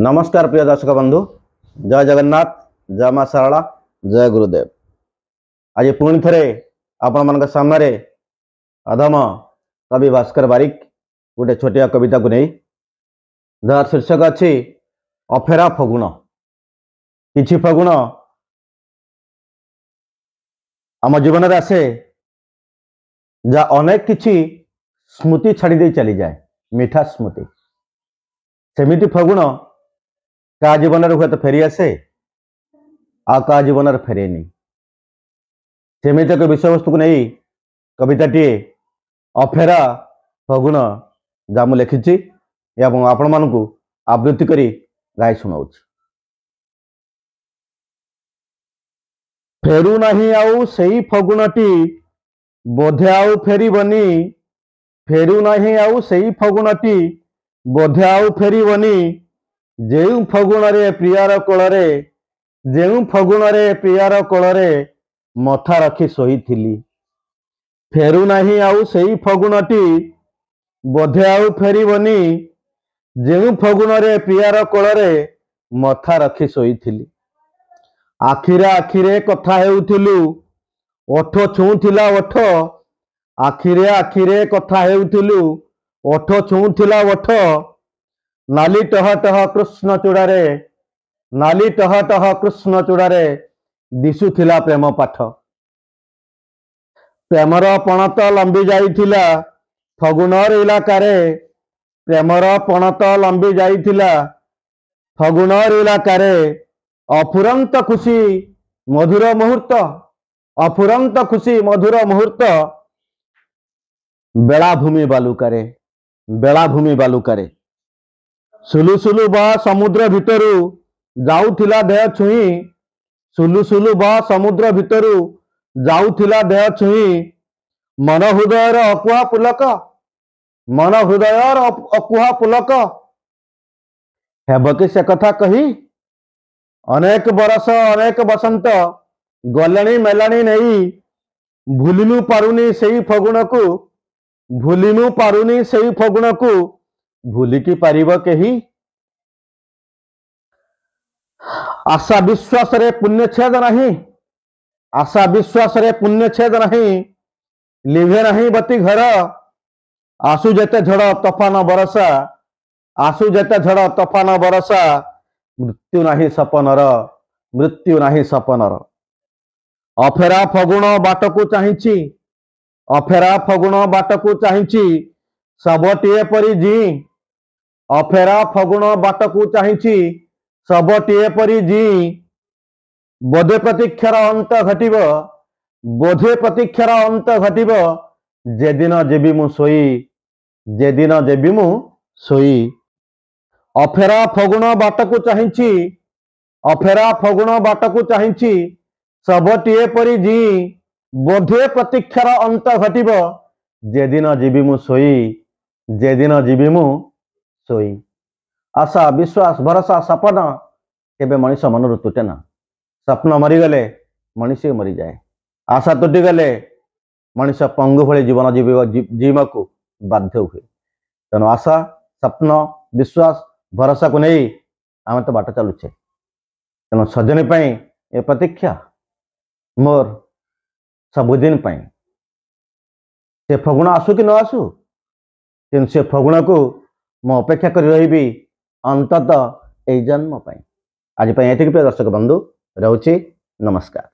नमस्कार प्रिय दर्शक बंधु, जय जगन्नाथ, जय मां शारला, जय गुरुदेव। आज पुणी थे आपण मान सामने अधम कवि भास्कर बारिक गोटे छोटिया कविता को नहीं जार शीर्षक अच्छी अफेरा फगुण। किछि फगुण आम जीवन में आसे जा अनेक किछि स्मृति छाड़ी दे चली जाए, मीठा स्मृति। सेमिति फगुण का जीवन हुए तो फेरी आसे आ का जीवन फेरे नहीं। सेमिति एक विषय वस्तु को नहीं कविताटी अफेरा फगुण जहाँ मुझे लिखी आपण मानक आवृत्ति करी गाई शुणाऊ। फेरू नहीं आउ सेई फगुणटी बोधे आउ फेरिबनी, फेरू नहीं आउ सेई फगुणटी बोधे आउ फेरिबनी, जेउ फगुण रे प्रियार कोଳରେ, जेउ फगुण रे प्रियार कोଳରେ मथा रखी शोईथिली। फेरू नहीं आउ सेई फगुणटी बोधे आउ फेरिबनी, जेउ फगुण रे प्रियार कोଳରେ मथा रखी शोईथिली। आखिरे आखिरे कथा हेउथिलु, ओठ छुउथिला ओठ, आखिरे आखिरे कथा हेउथिलु, ओठ छुउथिला ओठ, नाली टह टह कृष्ण चूड़ारे, नाली टह टह कृष्ण चूड़ारे दिशुथिला प्रेम पाठ। प्रेमर पणत लंबी जाइथिला फगुणर इलाकारे, प्रेमर पणत लंबी जाइथिला फगुणर इलाकारे, अफुरंत खुशी मधुर मुहूर्त, अफुरंत खुशी मधुर मुहूर्त, बेलाभूमि बालुकारे, बेलाभूमि बालुकारे। सुलु सुलु बा समुद्र भितरु जाउथिला देह छुई, सुलु सुलु बा समुद्र भितरु जाउथिला देह छुई, मन हृदयर अकुहा पुलक, मन हृदयर अकुहा पुलक, हेब कि से कथा कही अनेक बरस अनेक बसंत गलणी मेलाणी नहीं, भूलिनु पारुनी सेई फगुण को, भूलिनु पारुनी सेई फगुण को, भूलिकी पारिब केही। आशा विश्वास रे पुण्य छेद नहीं, आशा विश्वास रे पुण्य छेद नहीं, लिभे नहीं बती घर, आसु जेते झड़ तफान बरसा, आसु जेते झड़ तफान बरसा, मृत्यु नहीं सपनर, मृत्यु नहीं सपनर। अफेरा फगुण बाट को चाहिछि, अफेरा फगुण बाट को चाहिछि, सबटिए परि जी, अफेरा फगुण बाट को चाहिछि, सबटिए परि जी, बोधे प्रतीक्षार अंत घटिब, बोधे प्रतीक्षार अंत घटिब, जेदिन जेबी मु सोई, जेदिन जेबी मु सोई। अफेरा फगुण बाट को चाहिछि, अफेरा फगुण बाट को चाहिछि, सबटिए परि जी, बोधे प्रतीक्षार अंत घटिब, जेदिन जीवी मु सोई, जेदिन जीवी मु सोई। आशा विश्वास भरोसा सपन केबे मनीष मनरु तुटे ना। स्वप्न मरीगले मनीष मरी जाए, आशा तुटी गले मनीष पंगु भली जीवन जीव को बाध्य हुए। तेणु आशा स्वप्न विश्वास भरोसा को नहीं आम तो बाट चलुचे। तेणु सजनी ए प्रतीक्षा मोर सबुदिन पाई। से फगुण आसु कि न आसु, किंतु से फगुण को मु अपेक्षा कर रही अंततः ए जन्म पाई। आज एतिक प्रिय दर्शक बंधु, रहुछि नमस्कार।